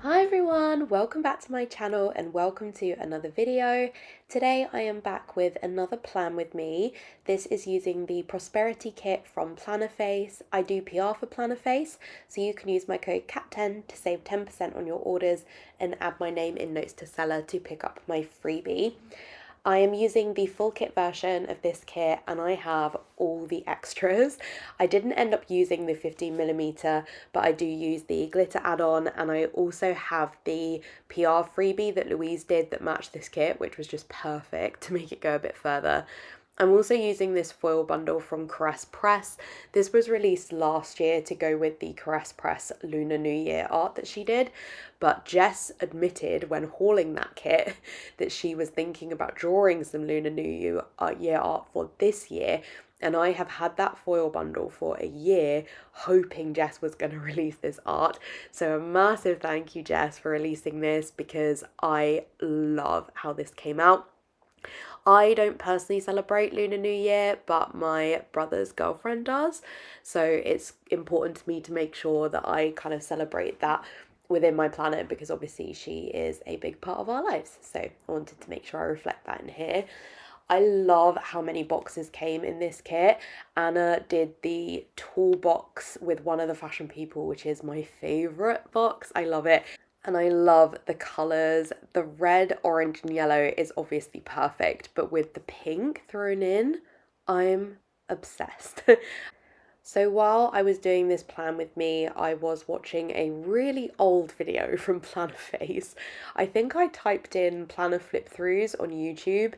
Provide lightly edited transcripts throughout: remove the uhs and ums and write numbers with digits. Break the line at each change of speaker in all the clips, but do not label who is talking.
Hi everyone, welcome back to my channel and welcome to another video. Today I am back with another plan with me. This is using the Prosperity Kit from Plannerface. I do PR for Plannerface, so you can use my code CAT10 to save 10% on your orders and add my name in notes to seller to pick up my freebie. I am using the full kit version of this kit and I have all the extras. I didn't end up using the 15mm, but I do use the glitter add-on, and I also have the PR freebie that Louise did that matched this kit, which was just perfect to make it go a bit further. I'm also using this foil bundle from Caress Press. This was released last year to go with the Caress Press Lunar New Year art that she did, but Jess admitted when hauling that kit that she was thinking about drawing some Lunar New Year art for this year, and I have had that foil bundle for a year hoping Jess was going to release this art. So a massive thank you, Jess, for releasing this because I love how this came out. I don't personally celebrate Lunar New Year, but my brother's girlfriend does. So it's important to me to make sure that I kind of celebrate that within my planner because obviously she is a big part of our lives. So I wanted to make sure I reflect that in here. I love how many boxes came in this kit. Anna did the toolbox with One of the Fashion People, which is my favourite box. I love it. And I love the colours. The red, orange and yellow is obviously perfect, but with the pink thrown in, I'm obsessed. So while I was doing this plan with me, I was watching a really old video from Plannerface. I think I typed in planner flip throughs on YouTube,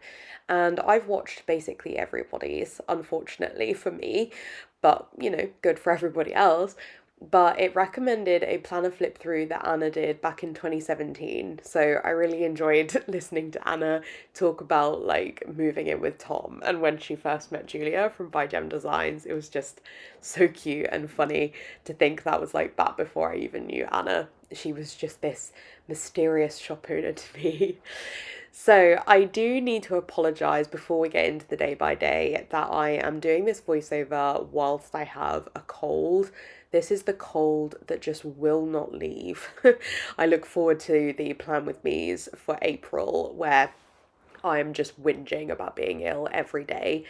and I've watched basically everybody's, unfortunately for me, but you know, good for everybody else. But it recommended a planner flip through that Anna did back in 2017. So I really enjoyed listening to Anna talk about like moving in with Tom and when she first met Julia from By Gem Designs. It was just so cute and funny to think that was like back before I even knew Anna. She was just this mysterious shop owner to me. So I do need to apologise before we get into the day by day that I am doing this voiceover whilst I have a cold. This is the cold that just will not leave. I look forward to the plan with me's for April where I'm just whinging about being ill every day.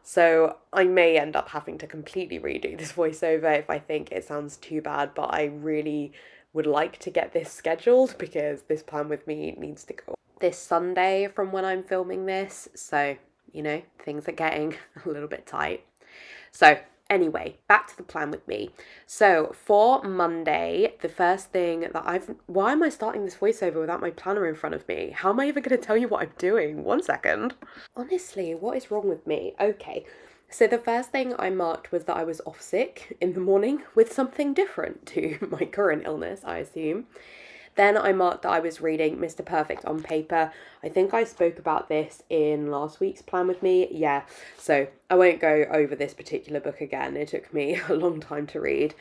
So I may end up having to completely redo this voiceover if I think it sounds too bad, but I really would like to get this scheduled because this plan with me needs to go this Sunday from when I'm filming this. So, you know, things are getting a little bit tight. So anyway, back to the plan with me. So for Monday, the first thing that why am I starting this voiceover without my planner in front of me? How am I even going to tell you what I'm doing? 1 second. Honestly, what is wrong with me? Okay. So the first thing I marked was that I was off sick in the morning with something different to my current illness, I assume. Then I marked that I was reading Mr. Perfect on paper. I think I spoke about this in last week's plan with me. Yeah, so I won't go over this particular book again. It took me a long time to read.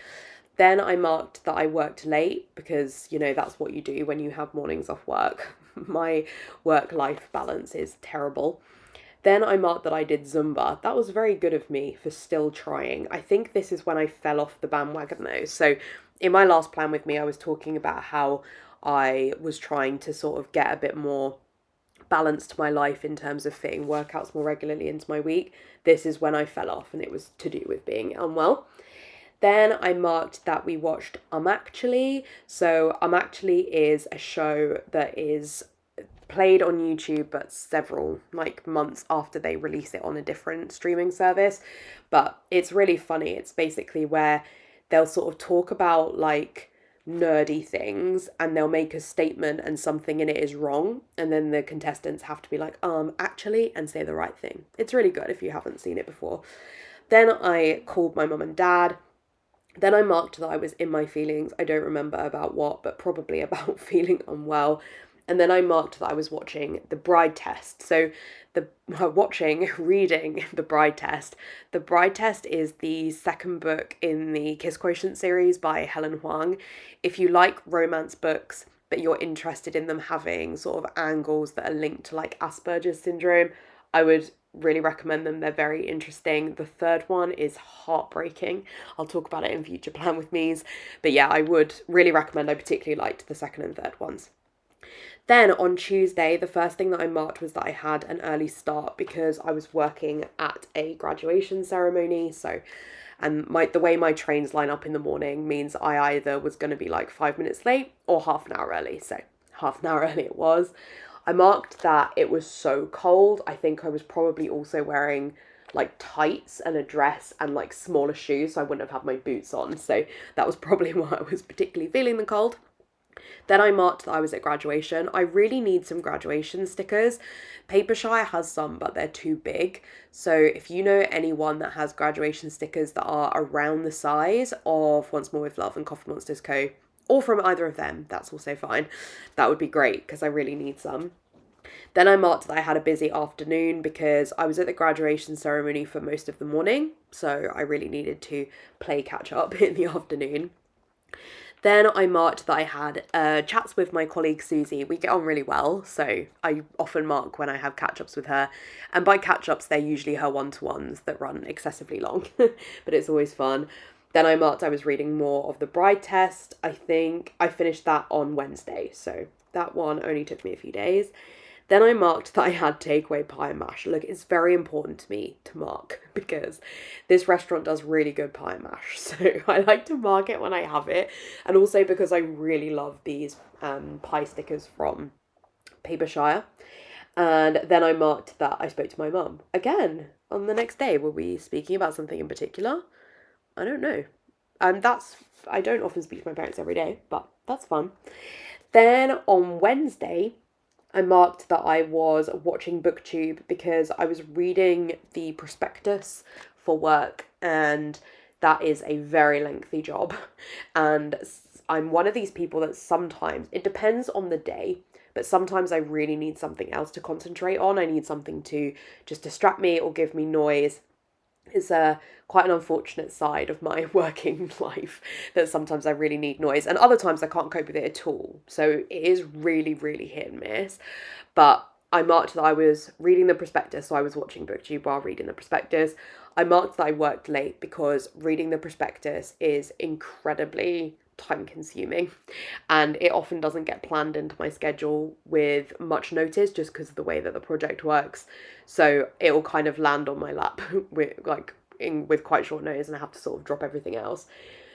Then I marked that I worked late because, you know, that's what you do when you have mornings off work. My work-life balance is terrible. Then I marked that I did Zumba. That was very good of me for still trying. I think this is when I fell off the bandwagon though. So in my last plan with me, I was talking about how I was trying to sort of get a bit more balance to my life in terms of fitting workouts more regularly into my week. This is when I fell off, and it was to do with being unwell. Then I marked that we watched Actually. So Actually is a show that is played on YouTube but several like months after they release it on a different streaming service. But it's really funny. It's basically where they'll sort of talk about like nerdy things and they'll make a statement and something in it is wrong, and then the contestants have to be like actually, and say the right thing. It's really good if you haven't seen it before. Then I called my mum and dad. Then I marked that I was in my feelings. I don't remember about what, but probably about feeling unwell. And then I marked that I was watching The Bride Test. So reading The Bride Test. The Bride Test is the second book in the Kiss Quotient series by Helen Huang. If you like romance books, but you're interested in them having sort of angles that are linked to like Asperger's syndrome, I would really recommend them. They're very interesting. The third one is heartbreaking. I'll talk about it in future plan with me's. But yeah, I would really recommend. I particularly liked the second and third ones. Then on Tuesday, the first thing that I marked was that I had an early start because I was working at a graduation ceremony. So, and the way my trains line up in the morning means I either was going to be like 5 minutes late or half an hour early. So half an hour early it was. I marked that it was so cold. I think I was probably also wearing like tights and a dress and like smaller shoes, so I wouldn't have had my boots on. So that was probably why I was particularly feeling the cold. Then I marked that I was at graduation. I really need some graduation stickers. Papershire has some, but they're too big. So if you know anyone that has graduation stickers that are around the size of Once More with Love and Coffee Monsters Co., or from either of them, that's also fine. That would be great because I really need some. Then I marked that I had a busy afternoon because I was at the graduation ceremony for most of the morning. So I really needed to play catch up in the afternoon. Then I marked that I had chats with my colleague Susie. We get on really well, so I often mark when I have catch-ups with her. And by catch-ups, they're usually her one-to-ones that run excessively long, but it's always fun. Then I marked I was reading more of the Bride Test. I think I finished that on Wednesday, so that one only took me a few days. Then I marked that I had takeaway pie and mash. Look, it's very important to me to mark because this restaurant does really good pie and mash. So I like to mark it when I have it. And also because I really love these pie stickers from Papershire. And then I marked that I spoke to my mum. Again, on the next day, were we speaking about something in particular? I don't know. I don't often speak to my parents every day, but that's fun. Then on Wednesday, I marked that I was watching BookTube because I was reading the prospectus for work, and that is a very lengthy job. And I'm one of these people that sometimes, it depends on the day, but sometimes I really need something else to concentrate on. I need something to just distract me or give me noise. It's quite an unfortunate side of my working life that sometimes I really need noise and other times I can't cope with it at all. So it is really, really hit and miss. But I marked that I was reading the prospectus, so I was watching BookTube while reading the prospectus. I marked that I worked late because reading the prospectus is incredibly time consuming and it often doesn't get planned into my schedule with much notice just because of the way that the project works. So it will kind of land on my lap with quite short notice and I have to sort of drop everything else.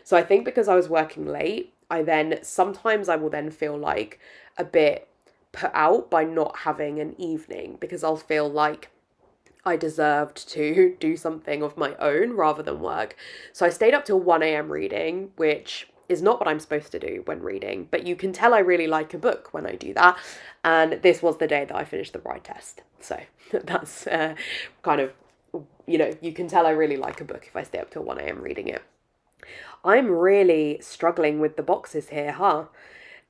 So I think because I was working late, I will then feel like a bit put out by not having an evening because I'll feel like I deserved to do something of my own rather than work. So I stayed up till 1 a.m. reading, which is not what I'm supposed to do when reading, but you can tell I really like a book when I do that. And this was the day that I finished the Bride Test. So that's kind of, you can tell I really like a book if I stay up till 1 a.m. reading it. I'm really struggling with the boxes here, huh?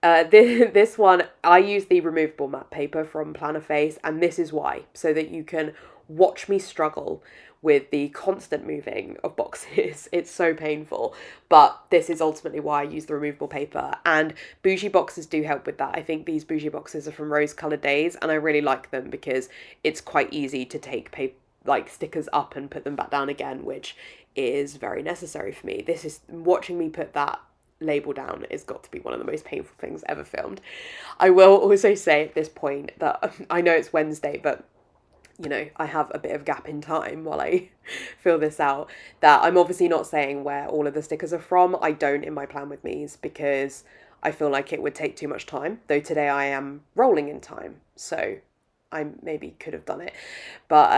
This one, I use the removable matte paper from Plannerface, and this is why, so that you can watch me struggle with the constant moving of boxes. It's so painful, but this is ultimately why I use the removable paper, and bougie boxes do help with that. I think these bougie boxes are from Rose Colored Days, and I really like them because it's quite easy to take stickers up and put them back down again, which is very necessary for me. This is watching me put that label down has got to be one of the most painful things ever filmed. I will also say at this point that I know it's Wednesday, but I have a bit of gap in time while I fill this out, that I'm obviously not saying where all of the stickers are from. I don't in my plan with me's because I feel like it would take too much time, though today I am rolling in time, so I maybe could have done it, but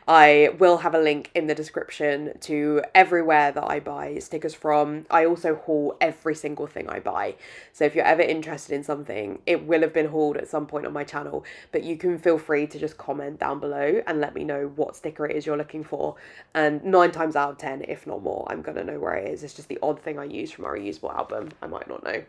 I will have a link in the description to everywhere that I buy stickers from. I also haul every single thing I buy, so if you're ever interested in something, it will have been hauled at some point on my channel, but you can feel free to just comment down below and let me know what sticker it is you're looking for, and 9 times out of 10, if not more, I'm gonna know where it is. It's just the odd thing I use from our reusable album I might not know.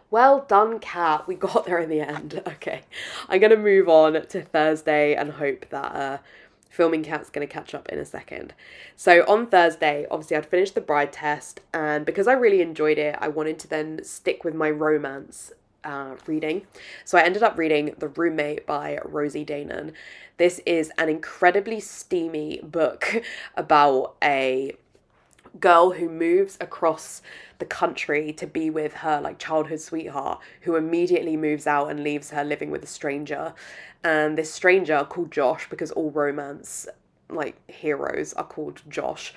Well done, Kat. We got there in the end. Okay, I'm going to move on to Thursday and hope that filming Kat's going to catch up in a second. So on Thursday, obviously I'd finished the Bride Test, and because I really enjoyed it, I wanted to then stick with my romance reading. So I ended up reading The Roommate by Rosie Danan. This is an incredibly steamy book about a girl who moves across the country to be with her like childhood sweetheart, who immediately moves out and leaves her living with a stranger. And this stranger, called Josh, because all romance like heroes are called Josh,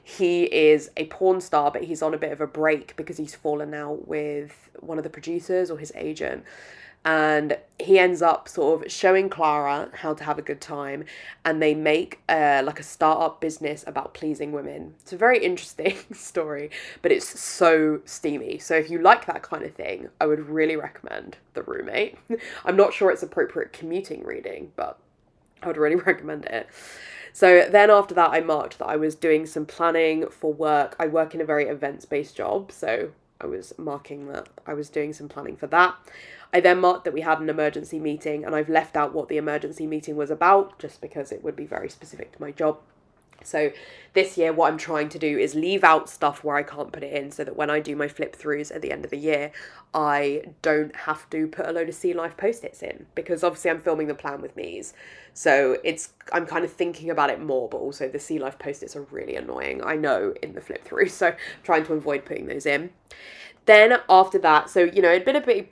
he is a porn star, but he's on a bit of a break because he's fallen out with one of the producers or his agent. And he ends up sort of showing Clara how to have a good time, and they make like a startup business about pleasing women. It's a very interesting story, but it's so steamy. So if you like that kind of thing, I would really recommend The Roommate. I'm not sure it's appropriate commuting reading, but I would really recommend it. So then after that, I marked that I was doing some planning for work. I work in a very events-based job, so I was marking that I was doing some planning for that. I then marked that we had an emergency meeting, and I've left out what the emergency meeting was about just because it would be very specific to my job. So this year, what I'm trying to do is leave out stuff where I can't put it in, so that when I do my flip throughs at the end of the year, I don't have to put a load of Sea Life post-its in, because obviously I'm filming the plan with me's. So I'm kind of thinking about it more, but also the Sea Life post-its are really annoying, I know, in the flip through. So I'm trying to avoid putting those in. Then after that, so, you know, it'd been a bit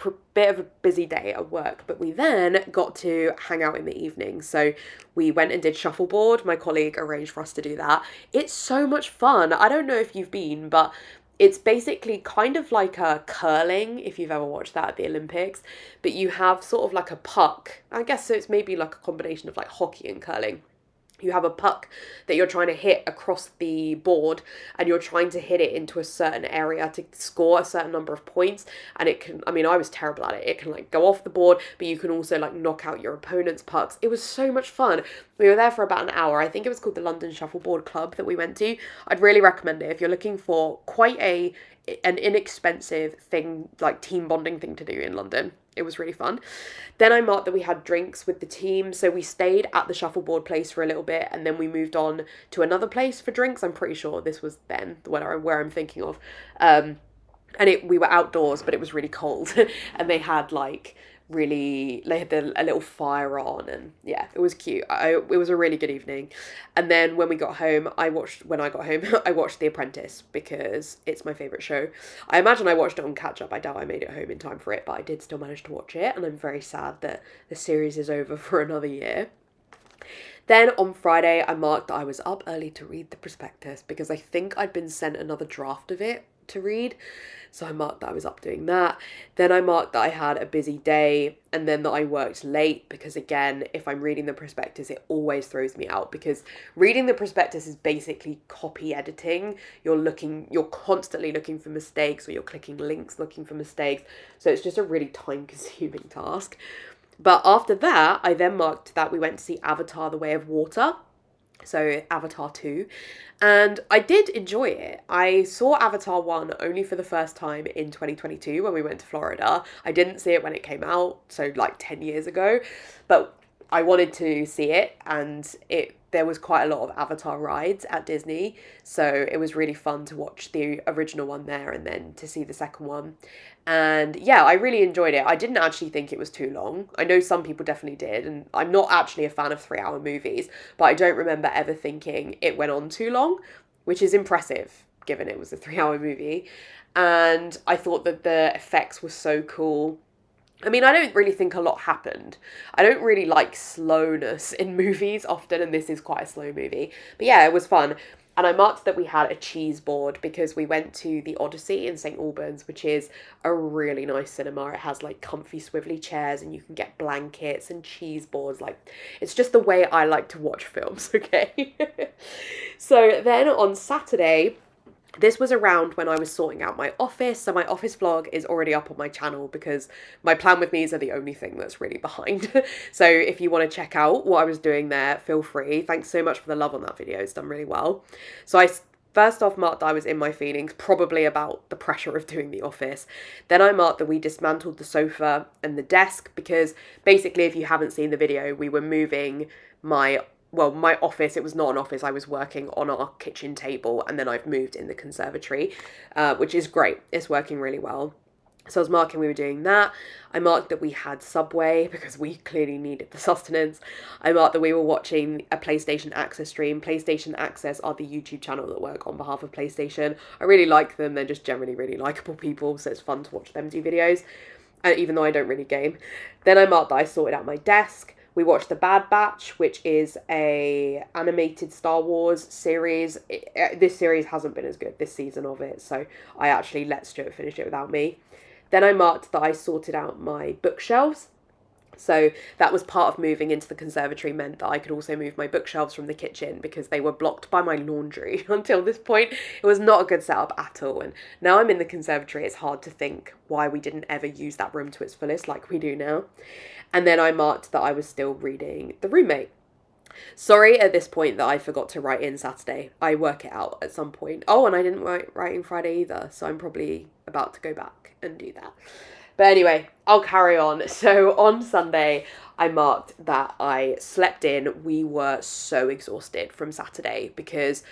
of a busy day at work, but we then got to hang out in the evening. So we went and did shuffleboard. My colleague arranged for us to do that. It's so much fun. I don't know if you've been, but it's basically kind of like a curling, if you've ever watched that at the Olympics, but you have sort of like a puck. I guess so it's maybe like a combination of like hockey and curling. You have a puck that you're trying to hit across the board, and you're trying to hit it into a certain area to score a certain number of points. And it can, I mean, I was terrible at it. It can like go off the board, but you can also like knock out your opponent's pucks. It was so much fun. We were there for about an hour. I think it was called the London Shuffleboard Club that we went to. I'd really recommend it if you're looking for quite an inexpensive thing, like team bonding thing to do in London. It was really fun. Then I marked that we had drinks with the team. So we stayed at the shuffleboard place for a little bit, and then we moved on to another place for drinks. I'm pretty sure this was then where I'm thinking of. And we were outdoors, but it was really cold. And they had a little fire on, and yeah, it was cute. It was a really good evening. And then when I got home, I watched The Apprentice, because it's my favourite show. I imagine I watched it on catch up. I doubt I made it home in time for it, but I did still manage to watch it, and I'm very sad that the series is over for another year. Then on Friday, I marked that I was up early to read the prospectus, because I think I'd been sent another draft of it to read. So I marked that I was up doing that. Then I marked that I had a busy day, and then that I worked late, because again, if I'm reading the prospectus, it always throws me out, because reading the prospectus is basically copy editing. You're constantly looking for mistakes, or you're clicking links looking for mistakes. So it's just a really time consuming task. But after that, I then marked that we went to see Avatar: The Way of Water. So Avatar 2, and I did enjoy it. I saw Avatar 1 only for the first time in 2022 when we went to Florida. I didn't see it when it came out, so like 10 years ago, but I wanted to see it, and there was quite a lot of Avatar rides at Disney, so it was really fun to watch the original one there and then to see the second one. And yeah, I really enjoyed it. I didn't actually think it was too long. I know some people definitely did, and I'm not actually a fan of 3-hour movies, but I don't remember ever thinking it went on too long, which is impressive given it was a 3-hour movie. And I thought that the effects were so cool. I mean, I don't really think a lot happened. I don't really like slowness in movies often, and this is quite a slow movie. But yeah, it was fun. And I marked that we had a cheese board, because we went to the Odyssey in St. Albans, which is a really nice cinema. It has like comfy swivelly chairs, and you can get blankets and cheese boards. Like, it's just the way I like to watch films, okay? So then on Saturday, this was around when I was sorting out my office, so my office vlog is already up on my channel, because my plan with me's are the only thing that's really behind. So if you want to check out what I was doing there, feel free. Thanks so much for the love on that video, it's done really well. So I first off marked that I was in my feelings, probably about the pressure of doing the office. Then I marked that we dismantled the sofa and the desk, because basically, if you haven't seen the video, we were moving my office. It was not an office. I was working on our kitchen table, and then I've moved in the conservatory, which is great. It's working really well. So I was marking we were doing that. I marked that we had Subway because we clearly needed the sustenance. I marked that we were watching a PlayStation Access stream. PlayStation Access are the YouTube channel that work on behalf of PlayStation. I really like them. They're just generally really likable people, so it's fun to watch them do videos, even though I don't really game. Then I marked that I sorted out my desk. We watched The Bad Batch, which is a animated Star Wars series. This series hasn't been as good, this season of it, so I actually let Stuart finish it without me. Then I marked that I sorted out my bookshelves. So that was part of moving into the conservatory, meant that I could also move my bookshelves from the kitchen because they were blocked by my laundry until this point. It was not a good setup at all. And now I'm in the conservatory, it's hard to think why we didn't ever use that room to its fullest like we do now. And then I marked that I was still reading The Roommate. Sorry at this point that I forgot to write in Saturday. I work it out at some point. Oh, and I didn't write in Friday either, so I'm probably about to go back and do that. But anyway, I'll carry on. So on Sunday, I marked that I slept in. We were so exhausted from Saturday because,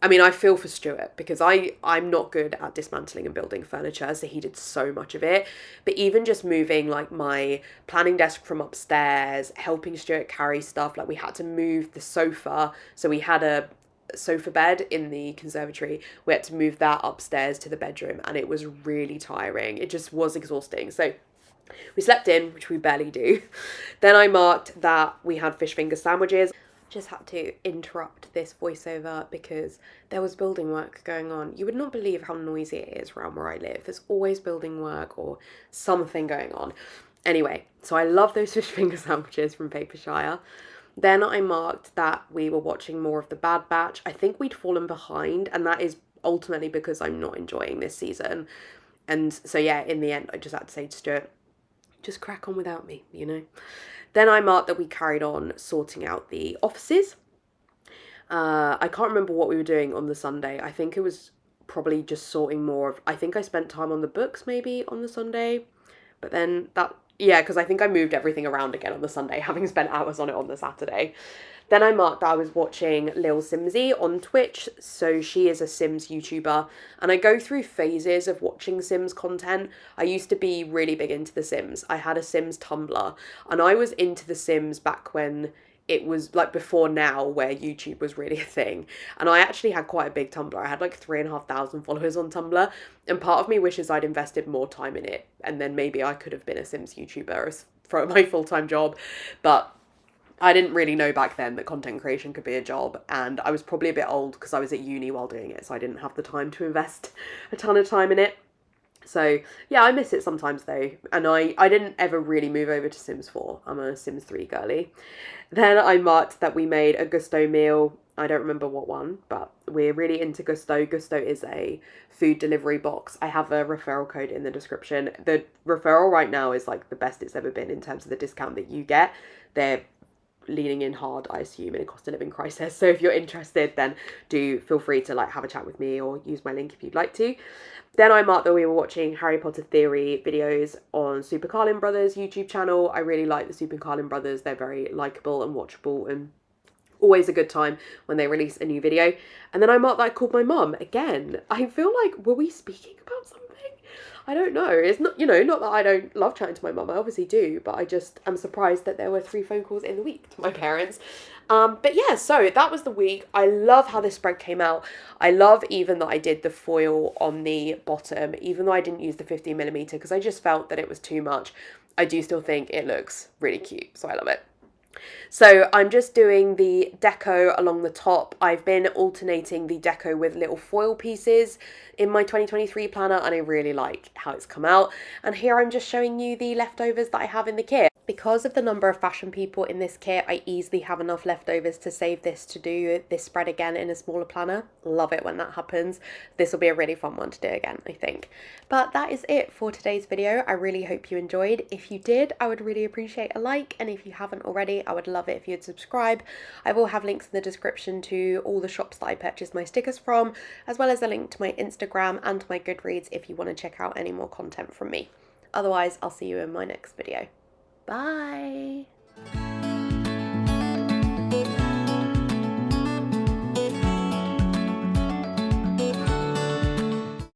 I mean, I feel for Stuart because I'm not good at dismantling and building furniture, so he did so much of it. But even just moving like my planning desk from upstairs, helping Stuart carry stuff, like we had to move the sofa. So we had a sofa bed in the conservatory. We had to move that upstairs to the bedroom, and it was really tiring. It just was exhausting. So we slept in, which we barely do. Then I marked that we had fish finger sandwiches. Just had to interrupt this voiceover because there was building work going on. You would not believe how noisy it is around where I live. There's always building work or something going on. Anyway, so I love those fish finger sandwiches from Papershire. Then I marked that we were watching more of The Bad Batch. I think we'd fallen behind, and that is ultimately because I'm not enjoying this season. And so yeah, in the end, I just had to say to Stuart, just crack on without me, you know. Then I marked that we carried on sorting out the offices. I can't remember what we were doing on the Sunday. I think it was probably just sorting more of, I think I spent time on the books maybe on the Sunday, but then yeah, because I think I moved everything around again on the Sunday, having spent hours on it on the Saturday. Then I marked that I was watching Lil Simsy on Twitch. So she is a Sims YouTuber, and I go through phases of watching Sims content. I used to be really big into The Sims. I had a Sims Tumblr, and I was into The Sims back when it was like before now, where YouTube was really a thing. And I actually had quite a big Tumblr. I had like 3,500 followers on Tumblr, and part of me wishes I'd invested more time in it, and then maybe I could have been a Sims YouTuber for my full-time job. But I didn't really know back then that content creation could be a job, and I was probably a bit old because I was at uni while doing it, so I didn't have the time to invest a ton of time in it. So yeah, I miss it sometimes though, and I didn't ever really move over to Sims 4. I'm a Sims 3 girly. Then I marked that we made a Gusto meal. I don't remember what one, but we're really into Gusto. Gusto is a food delivery box. I have a referral code in the description. The referral right now is like the best it's ever been in terms of the discount that you get. They're leaning in hard, I assume, in a cost of living crisis. So if you're interested, then do feel free to like have a chat with me or use my link if you'd like to. Then I marked that we were watching Harry Potter theory videos on Super Carlin Brothers YouTube channel. I really like the Super Carlin Brothers. They're very likable and watchable, and always a good time when they release a new video. And then I marked that I called my mum again. I feel like, were we speaking about something? I don't know. It's not, you know, not that I don't love chatting to my mum. I obviously do, but I just am surprised that there were 3 phone calls in the week to my parents. But yeah, so that was the week. I love how this spread came out. I love even that I did the foil on the bottom, even though I didn't use the 15mm because I just felt that it was too much. I do still think it looks really cute, so I love it. So I'm just doing the deco along the top. I've been alternating the deco with little foil pieces in my 2023 planner, and I really like how it's come out. And here I'm just showing you the leftovers that I have in the kit. Because of the number of fashion people in this kit, I easily have enough leftovers to save this to do this spread again in a smaller planner. Love it when that happens. This will be a really fun one to do again, I think. But that is it for today's video. I really hope you enjoyed. If you did, I would really appreciate a like, and if you haven't already, I would love it if you'd subscribe. I will have links in the description to all the shops that I purchased my stickers from, as well as a link to my Instagram and to my Goodreads if you want to check out any more content from me. Otherwise, I'll see you in my next video. Bye!